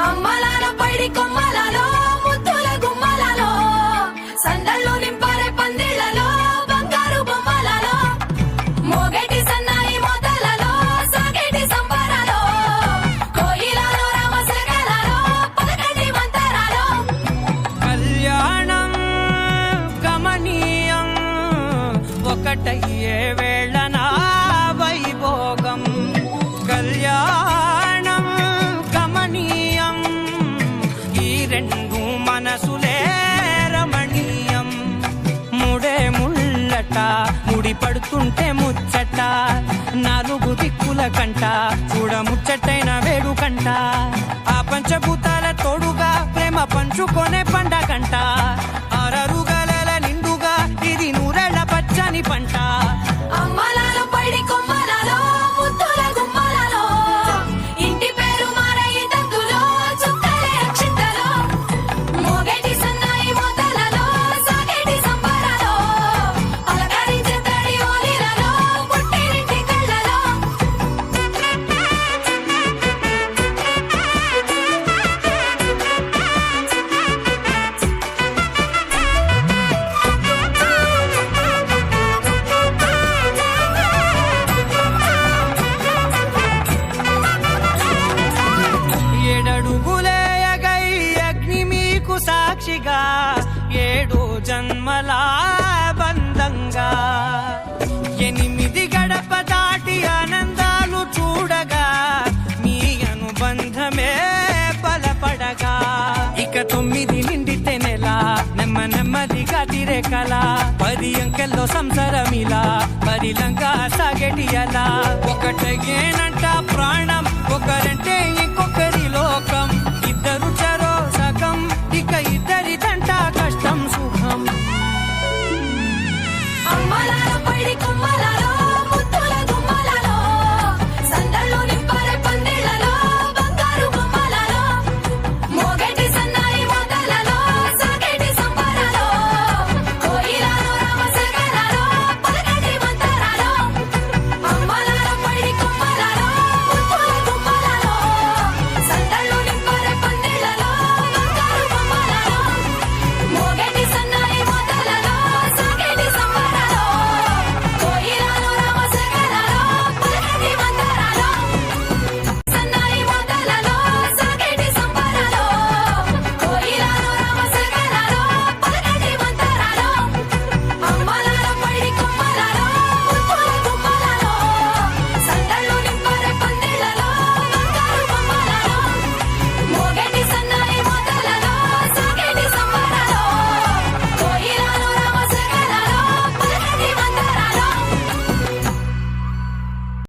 అమ్మలాల పైడి కొమ్మలలో ముద్దుల గుమ్మలలో సందళ్ళు నింపారే పందిళ్లలో బంగారు బొమ్మలలో మోగేటి సన్నాయి మోతలలో సాగేటి సంబరాలో కోయిలలో రామశకలలో పలకండి మంతరాలో కళ్యాణం గమనీయం ఒకటయ్యే వేళ నా వైభోగం కళ్యాణం గమనీయం ఈ రెండు మనసులే రమణీయం ముడే ముళ్ళట ముడి పడుతుంటే ముచ్చట నాలుగు దిక్కుల కంట చూడ ముచ్చటైన వేడుకంట ఆ పంచభూతాల తోడుగా ప్రేమ పంచుకొనే పండగంట ఆరరుగల నిండుగా ఇది నూరెళ్ళ పచ్చని పంట అమ్మలాల పైడి కొమ్మలలో ముద్దుల గుమ్మలలో ఇంటి పేరు మారయి తందులో చుక్కలే అక్షింతలో మోగేటి సన్నాయి మోతలలో సాగేటి సంబరాలో పలకరించే తడి ఓలిలలో పుట్టినింటి కళ్ళలో ఏడడుగులే ఎగై అగ్ని మీకు సాక్షిగా ఏడు జన్మల బంధంగా ఎనిమిది గడప దాటి ఆనందాలు చూడగా మీ అనుబంధమే బలపడగా ఇక 9 నిండితే నెల నెమ్మదిగా తిరే కల 10 అంకెల్లో సంసారమిలా పరిలంగా సాగేటి అలా ఒకటేనంట ప్రాణం